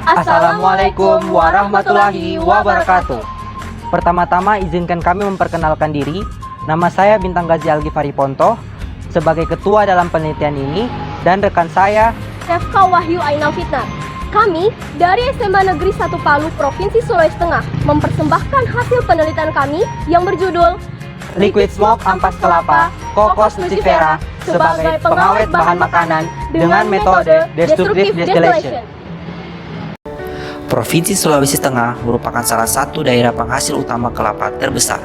Assalamualaikum warahmatullahi wabarakatuh. Pertama-tama izinkan kami memperkenalkan diri. Nama saya Bintang Gazi Algifari Ponto sebagai ketua dalam penelitian ini, dan rekan saya Refka Wahyu Ainal Fitnat. Kami dari SMA Negeri 1 Palu, Provinsi Sulawesi Tengah mempersembahkan hasil penelitian kami yang berjudul Liquid Smoke Ampas Kelapa Cocos Nucifera sebagai pengawet bahan makanan dengan metode Destructive Distillation. Provinsi Sulawesi Tengah merupakan salah satu daerah penghasil utama kelapa terbesar,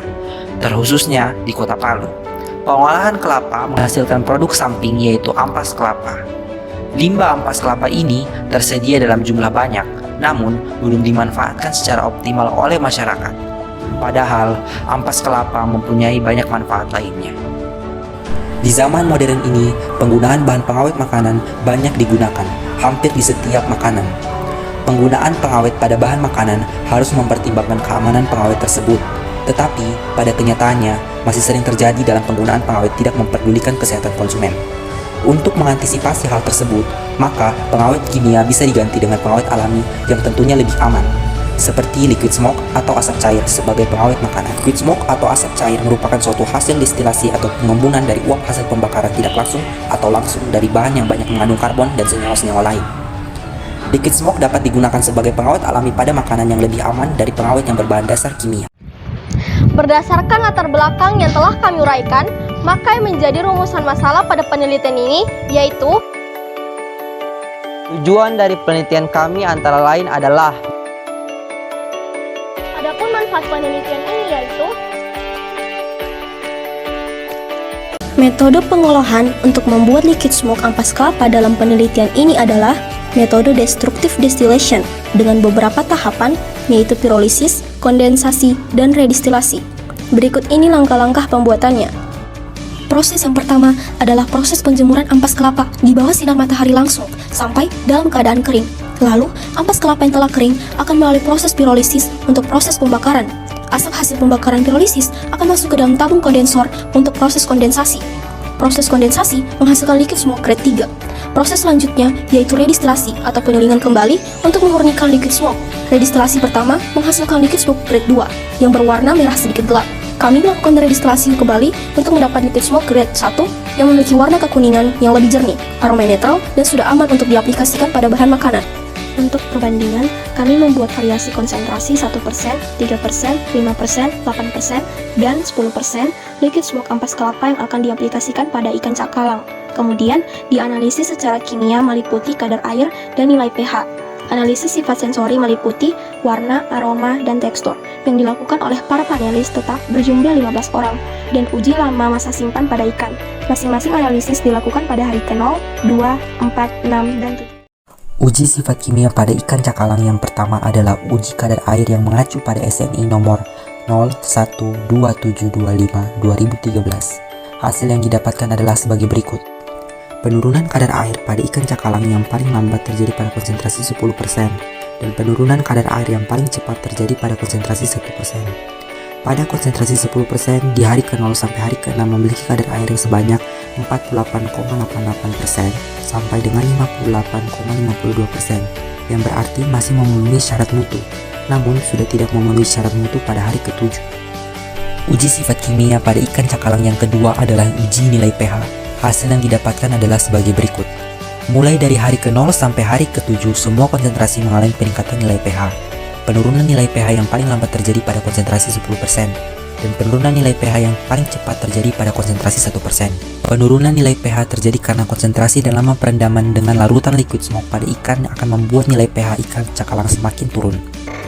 terkhususnya di Kota Palu. Pengolahan kelapa menghasilkan produk samping yaitu ampas kelapa. Limbah ampas kelapa ini tersedia dalam jumlah banyak, namun belum dimanfaatkan secara optimal oleh masyarakat. Padahal ampas kelapa mempunyai banyak manfaat lainnya. Di zaman modern ini, penggunaan bahan pengawet makanan banyak digunakan, hampir di setiap makanan. Penggunaan pengawet pada bahan makanan harus mempertimbangkan keamanan pengawet tersebut. Tetapi, pada kenyataannya, masih sering terjadi dalam penggunaan pengawet tidak memperdulikan kesehatan konsumen. Untuk mengantisipasi hal tersebut, maka pengawet kimia bisa diganti dengan pengawet alami yang tentunya lebih aman, seperti liquid smoke atau asap cair sebagai pengawet makanan. Liquid smoke atau asap cair merupakan suatu hasil destilasi atau pengembunan dari uap hasil pembakaran tidak langsung atau langsung dari bahan yang banyak mengandung karbon dan senyawa-senyawa lain. Liquid smoke dapat digunakan sebagai pengawet alami pada makanan yang lebih aman dari pengawet yang berbahan dasar kimia. Berdasarkan latar belakang yang telah kami uraikan, maka yang menjadi rumusan masalah pada penelitian ini yaitu Tujuan dari penelitian kami antara lain adalah adapun manfaat penelitian ini yaitu metode pengolahan untuk membuat liquid smoke ampas kelapa dalam penelitian ini adalah metode destructive distillation dengan beberapa tahapan yaitu pirolisis, kondensasi, dan redistilasi. Berikut ini langkah-langkah pembuatannya. Proses yang pertama adalah proses penjemuran ampas kelapa di bawah sinar matahari langsung sampai dalam keadaan kering. Lalu, ampas kelapa yang telah kering akan melalui proses pirolisis untuk proses pembakaran. Asap hasil pembakaran pirolisis akan masuk ke dalam tabung kondensor untuk proses kondensasi. Proses kondensasi menghasilkan liquid smoke grade 3. Proses selanjutnya yaitu redistilasi atau penyulingan kembali untuk memurnikan liquid smoke. Redistilasi pertama menghasilkan liquid smoke grade 2 yang berwarna merah sedikit gelap. Kami melakukan redistilasi kembali untuk mendapat liquid smoke grade 1 yang memiliki warna kekuningan yang lebih jernih, aroma netral, dan sudah aman untuk diaplikasikan pada bahan makanan. Untuk perbandingan, kami membuat variasi konsentrasi 1%, 3%, 5%, 8%, dan 10% liquid smoke ampas kelapa yang akan diaplikasikan pada ikan cakalang. Kemudian, dianalisis secara kimia meliputi kadar air dan nilai pH. Analisis sifat sensori meliputi warna, aroma, dan tekstur yang dilakukan oleh para panelis tetap berjumlah 15 orang dan uji lama masa simpan pada ikan. Masing-masing analisis dilakukan pada hari ke-0, 2, 4, 6, dan 7. Uji sifat kimia pada ikan cakalang yang pertama adalah uji kadar air yang mengacu pada SNI nomor 012725/2013. Hasil yang didapatkan adalah sebagai berikut. Penurunan kadar air pada ikan cakalang yang paling lambat terjadi pada konsentrasi 10% dan penurunan kadar air yang paling cepat terjadi pada konsentrasi 1%. Pada konsentrasi 10% di hari ke-0 sampai hari ke-6 memiliki kadar air yang sebanyak 48,88% sampai dengan 58,52%, yang berarti masih memenuhi syarat mutu, namun sudah tidak memenuhi syarat mutu pada hari ke-7. Uji sifat kimia pada ikan cakalang yang kedua adalah uji nilai pH. Hasil yang didapatkan adalah sebagai berikut. Mulai dari hari ke-0 sampai hari ke-7, semua konsentrasi mengalami peningkatan nilai pH. Penurunan nilai pH yang paling lambat terjadi pada konsentrasi 10%, dan penurunan nilai pH yang paling cepat terjadi pada konsentrasi 1%. Penurunan nilai pH terjadi karena konsentrasi dan lama perendaman dengan larutan liquid smoke pada ikan akan membuat nilai pH ikan cakalang semakin turun.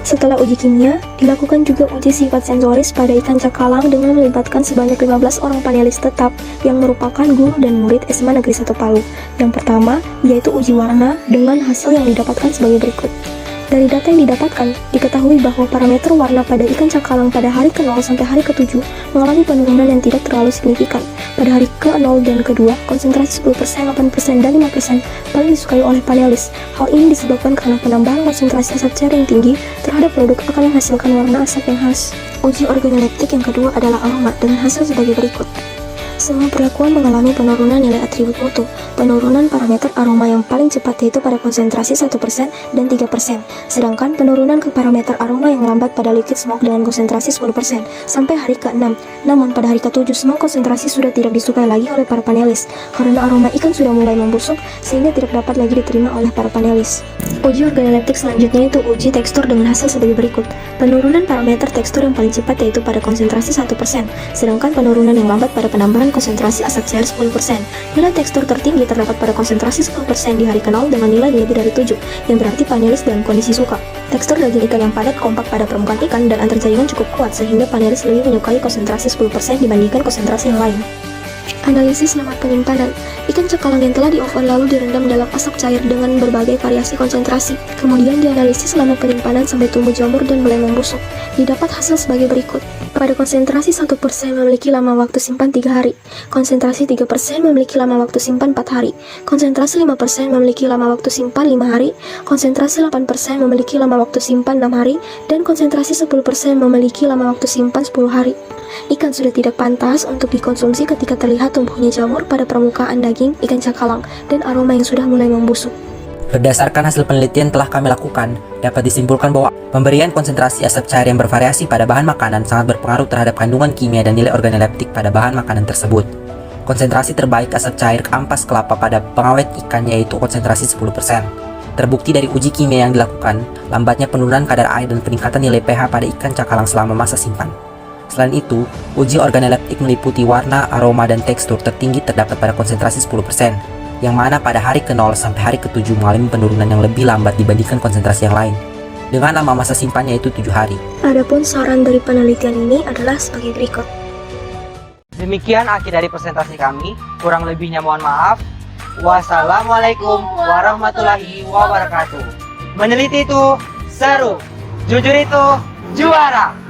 Setelah uji kimia, dilakukan juga uji sifat sensoris pada ikan cakalang dengan melibatkan sebanyak 15 orang panelis tetap yang merupakan guru dan murid SMA Negeri 1 Palu. Yang pertama, yaitu uji warna dengan hasil yang didapatkan sebagai berikut. Dari data yang didapatkan, diketahui bahwa parameter warna pada ikan cakalang pada hari ke-0 sampai hari ke-7 mengalami penurunan yang tidak terlalu signifikan. Pada hari ke-0 dan ke-2, konsentrasi 10%, 8%, dan 5% paling disukai oleh panelis. Hal ini disebabkan karena penambahan konsentrasi asap cair yang tinggi terhadap produk akan menghasilkan warna asap yang khas. Uji organoleptik yang kedua adalah aroma dengan hasil sebagai berikut. Semua perlakuan mengalami penurunan nilai atribut mutu. Penurunan parameter aroma yang paling cepat yaitu pada konsentrasi 1% dan 3%. Sedangkan penurunan ke parameter aroma yang lambat pada liquid smoke dengan konsentrasi 10% sampai hari ke-6. Namun pada hari ke-7 smoke konsentrasi sudah tidak disukai lagi oleh para panelis karena aroma ikan sudah mulai membusuk sehingga tidak dapat lagi diterima oleh para panelis. Uji organoleptik selanjutnya itu uji tekstur dengan hasil sebagai berikut. Penurunan parameter tekstur yang paling cepat yaitu pada konsentrasi 1%, sedangkan penurunan yang lambat pada penambahan konsentrasi asap cair 10%. Nilai tekstur tertinggi terdapat pada konsentrasi 10% di hari ke-0 dengan nilai lebih dari 7, yang berarti panelis dalam kondisi suka. Tekstur daging ikan yang padat kompak pada permukaan ikan dan antar jaringan cukup kuat sehingga panelis lebih menyukai konsentrasi 10% dibandingkan konsentrasi yang lain. Analisis lemak penyimpanan. Ikan cakalang yang telah di-oven lalu direndam dalam asap cair dengan berbagai variasi konsentrasi. Kemudian dianalisis lama penyimpanan sampai tumbuh jamur dan mulai membusuk. Didapat hasil sebagai berikut. Pada konsentrasi 1% memiliki lama waktu simpan 3 hari. Konsentrasi 3% memiliki lama waktu simpan 4 hari. Konsentrasi 5% memiliki lama waktu simpan 5 hari. Konsentrasi 8% memiliki lama waktu simpan 6 hari. Dan konsentrasi 10% memiliki lama waktu simpan 10 hari. Ikan sudah tidak pantas untuk dikonsumsi ketika terlihat tumbuhnya jamur pada permukaan daging ikan cakalang dan aroma yang sudah mulai membusuk. Berdasarkan hasil penelitian telah kami lakukan, dapat disimpulkan bahwa pemberian konsentrasi asap cair yang bervariasi pada bahan makanan sangat berpengaruh terhadap kandungan kimia dan nilai organoleptik pada bahan makanan tersebut. Konsentrasi terbaik asap cair ampas kelapa pada pengawet ikan yaitu konsentrasi 10%. Terbukti dari uji kimia yang dilakukan, lambatnya penurunan kadar air dan peningkatan nilai pH pada ikan cakalang selama masa simpan. Selain itu, uji organoleptik meliputi warna, aroma, dan tekstur tertinggi terdapat pada konsentrasi 10%, yang mana pada hari ke-0 sampai hari ke-7 mengalami penurunan yang lebih lambat dibandingkan konsentrasi yang lain, dengan lama masa simpannya yaitu 7 hari. Adapun saran dari penelitian ini adalah sebagai berikut. Demikian akhir dari presentasi kami. Kurang lebihnya mohon maaf. Wassalamualaikum warahmatullahi wabarakatuh. Meneliti itu seru, jujur itu juara.